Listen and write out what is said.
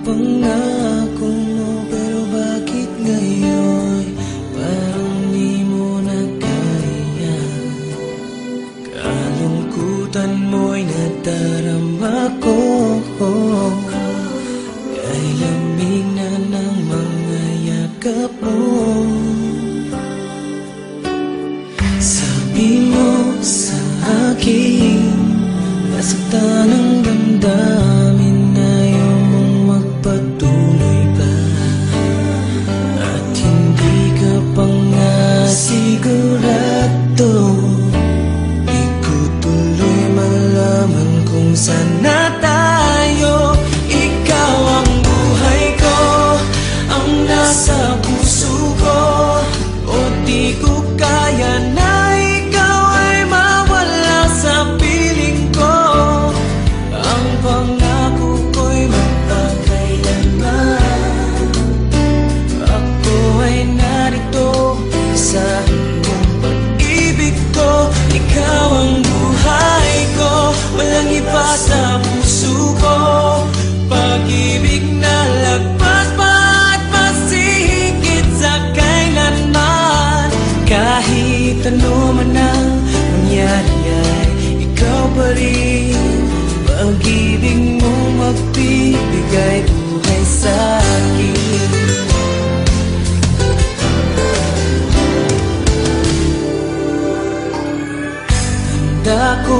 Pangako mo, pero bakit ngayon parang di mo na kaya? Kalungkutan mo'y nadarama ko, kay lamig na ng mga yakap mo. Sabi mo sa akin, nasaktan ang damdamin, ayaw mong magpatuloy pa, at hindi ka pa nga sigurado. Di ko tuloy malaman kung saan na tayo. Ikaw ang buhay ko, ang nasa puso ko, o di ko kaya na ikaw ay mawala sa piling ko. Ang pangako ko'y magpakailanman, ako ay narito sa iyong pag-ibig ko. Ikaw ang buhay ko, walang iba sa puso ko. Pag-ibig na lagpas pa at masihigit sa kailanman. Kahit ano man ang mangyari ay ikaw pa rin. Pag-ibig mo magbibigay buhay sa akin. Tanda ko